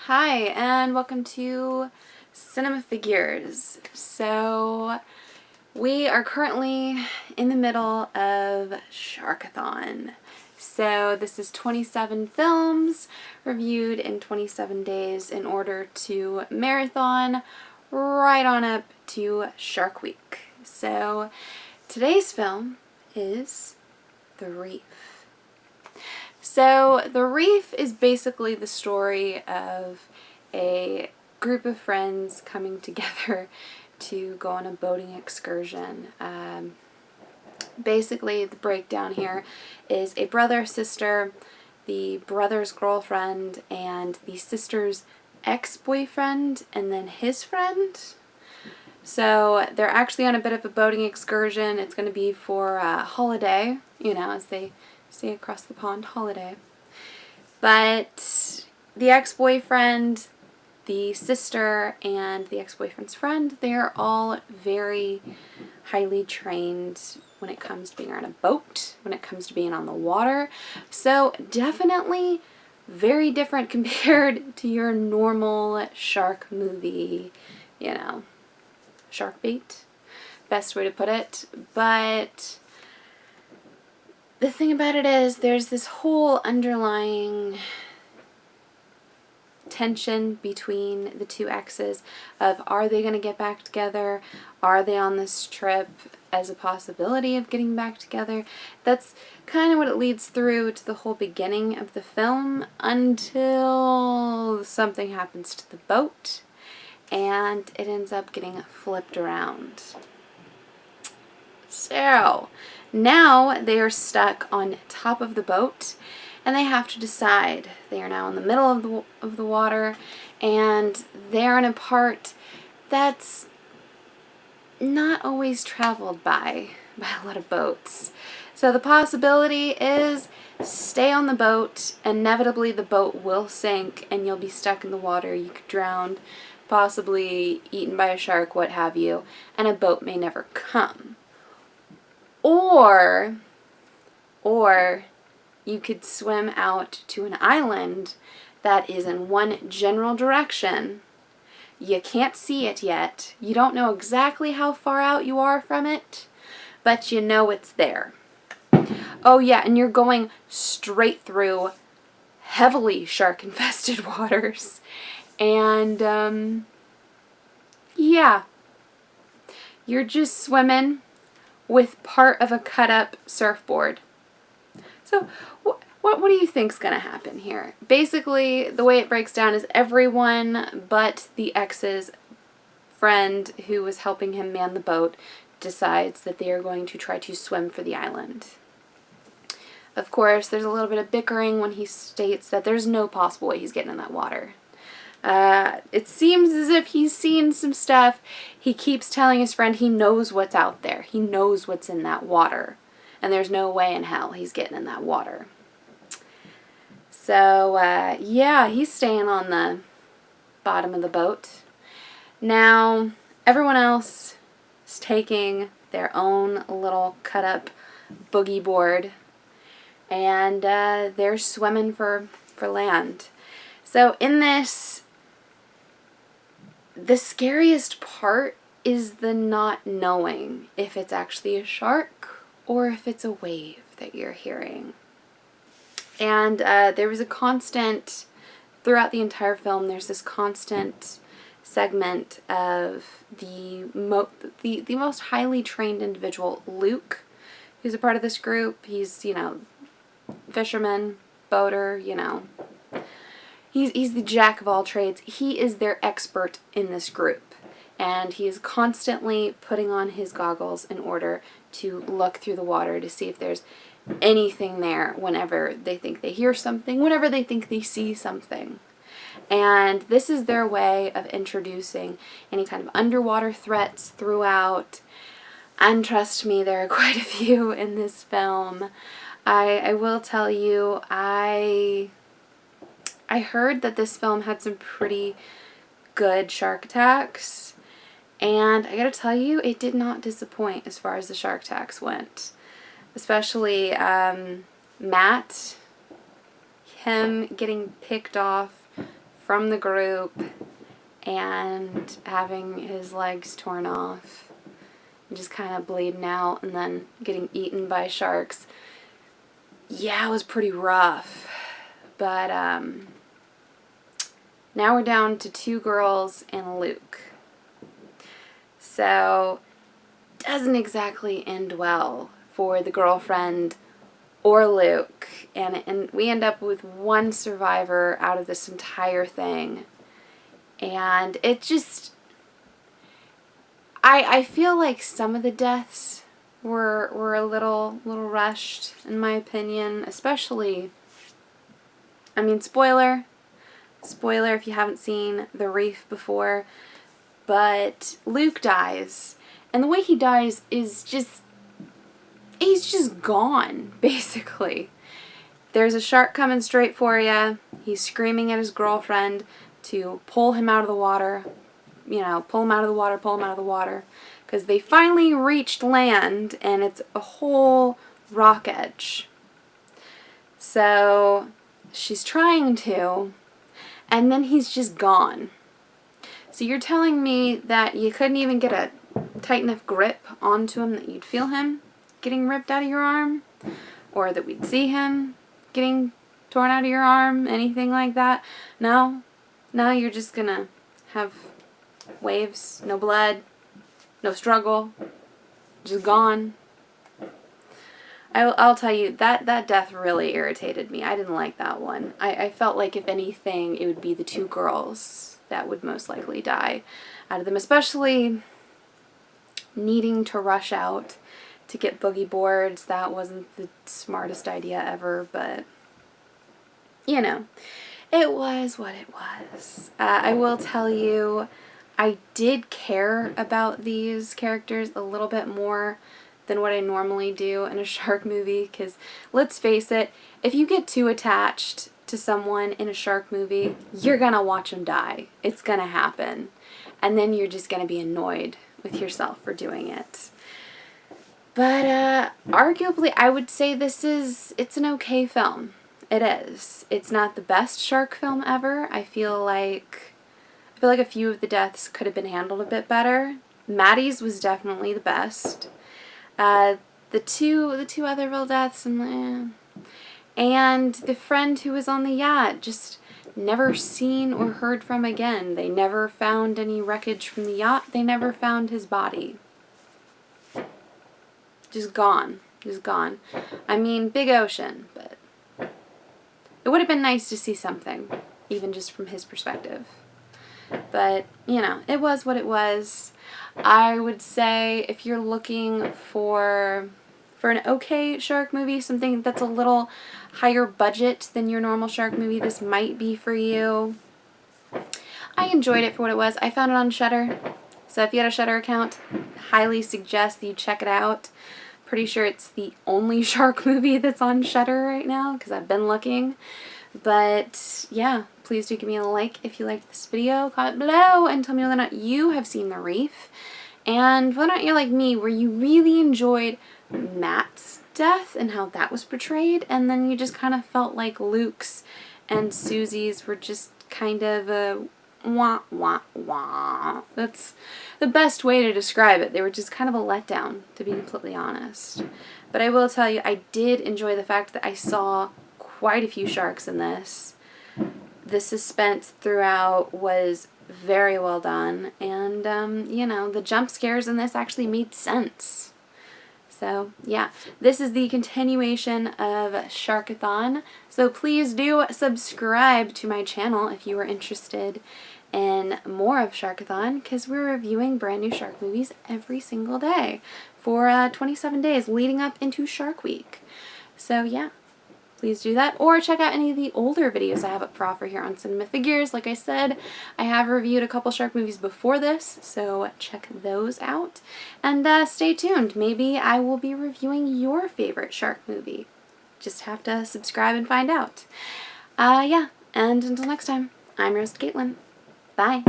Hi, and welcome to Cinema Figures. So, we are currently in the middle of Sharkathon. So, this is 27 films reviewed in 27 days in order to marathon right on up to Shark Week. So, today's film is The Reef. So, The Reef is basically the story of a group of friends coming together to go on a boating excursion. Basically, the breakdown here is a brother, sister, the brother's girlfriend, and the sister's ex-boyfriend, and then his friend. So, they're actually on a bit of a boating excursion. It's going to be for a holiday, as they say across the pond, holiday. But the ex-boyfriend, the sister, and the ex-boyfriend's friend, they're all very highly trained when it comes to being on a boat, when it comes to being on the water. So definitely very different compared to your normal shark movie, shark bait, best way to put it. But the thing about it is there's this whole underlying tension between the two exes of, are they going to get back together? Are they on this trip as a possibility of getting back together? That's kind of what it leads through to the whole beginning of the film until something happens to the boat and it ends up getting flipped around. So, now they are stuck on top of the boat and they have to decide. They are now in the middle of the water and they're in a part that's not always traveled by a lot of boats. So the possibility is stay on the boat. Inevitably the boat will sink and you'll be stuck in the water. You could drown, possibly eaten by a shark, what have you, and a boat may never come. Or you could swim out to an island that is in one general direction. You can't see it yet. You don't know exactly how far out you are from it, but you know it's there. Oh yeah, and you're going straight through heavily shark-infested waters. And, yeah. You're just swimming with part of a cut-up surfboard. So, what do you think's going to happen here? Basically, the way it breaks down is everyone but the ex's friend who was helping him man the boat decides that they are going to try to swim for the island. Of course, there's a little bit of bickering when he states that there's no possible way he's getting in that water. It seems as if he's seen some stuff. He keeps telling his friend he knows what's out there. He knows what's in that water. And there's no way in hell he's getting in that water. So, yeah, he's staying on the bottom of the boat. Now, everyone else is taking their own little cut-up boogie board. And they're swimming for land. So, in this, the scariest part is the not knowing if it's actually a shark or if it's a wave that you're hearing. And there was a constant, throughout the entire film, there's this constant segment of the most highly trained individual, Luke, who's a part of this group. He's, fisherman, boater, He's the jack of all trades. He is their expert in this group. And he is constantly putting on his goggles in order to look through the water to see if there's anything there whenever they think they hear something, whenever they think they see something. And this is their way of introducing any kind of underwater threats throughout. And trust me, there are quite a few in this film. I will tell you, I heard that this film had some pretty good shark attacks, and I gotta tell you, it did not disappoint as far as the shark attacks went. Especially Matt, him getting picked off from the group and having his legs torn off and just kind of bleeding out and then getting eaten by sharks. Yeah, it was pretty rough. But now we're down to 2 girls and Luke. So, doesn't exactly end well for the girlfriend or Luke. And we end up with 1 survivor out of this entire thing. And it just... I feel like some of the deaths were a little rushed, in my opinion. Especially, I mean, spoiler if you haven't seen The Reef before, but Luke dies. And the way he dies is just... he's just gone, basically. There's a shark coming straight for you. He's screaming at his girlfriend to pull him out of the water. You know, pull him out of the water, pull him out of the water. Because they finally reached land, and it's a whole rock edge. So, she's trying to, and then he's just gone. So you're telling me that you couldn't even get a tight enough grip onto him that you'd feel him getting ripped out of your arm? Or that we'd see him getting torn out of your arm? Anything like that? No? No, you're just gonna have waves, no blood, no struggle, just gone. I'll tell you, that death really irritated me. I didn't like that one. I felt like, if anything, it would be the 2 girls that would most likely die out of them, especially needing to rush out to get boogie boards. That wasn't the smartest idea ever, but, you know, it was what it was. I will tell you, I did care about these characters a little bit more than what I normally do in a shark movie, because let's face it, if you get too attached to someone in a shark movie, you're gonna watch them die. It's gonna happen. And then you're just gonna be annoyed with yourself for doing it. But arguably, I would say it's an okay film. It is. It's not the best shark film ever. I feel like a few of the deaths could have been handled a bit better. Maddie's was definitely the best. The two other real deaths, and the friend who was on the yacht, just never seen or heard from again. They never found any wreckage from the yacht. They never found his body. Just gone. Just gone. I mean, big ocean, but it would have been nice to see something, even just from his perspective. But, you know, it was what it was. I would say if you're looking for an okay shark movie, something that's a little higher budget than your normal shark movie, this might be for you. I enjoyed it for what it was. I found it on Shudder. So if you had a Shudder account, highly suggest that you check it out. Pretty sure it's the only shark movie that's on Shudder right now, because I've been looking. But yeah, please do give me a like if you liked this video. Comment below and tell me whether or not you have seen The Reef, and whether or not you're like me, where you really enjoyed Matt's death and how that was portrayed, and then you just kind of felt like Luke's and Susie's were just kind of a wah wah wah. That's the best way to describe it. They were just kind of a letdown, to be completely honest. But I will tell you, I did enjoy the fact that I saw quite a few sharks in this. The suspense throughout was very well done, and you know, the jump scares in this actually made sense. So yeah, this is the continuation of Sharkathon, so please do subscribe to my channel if you are interested in more of Sharkathon, because we're reviewing brand new shark movies every single day for 27 days leading up into Shark Week. So yeah, please do that, or check out any of the older videos I have up for offer here on Cinema Figures. Like I said, I have reviewed a couple shark movies before this, so check those out. And stay tuned. Maybe I will be reviewing your favorite shark movie. Just have to subscribe and find out. Yeah, and until next time, I'm Roast Caitlin. Bye.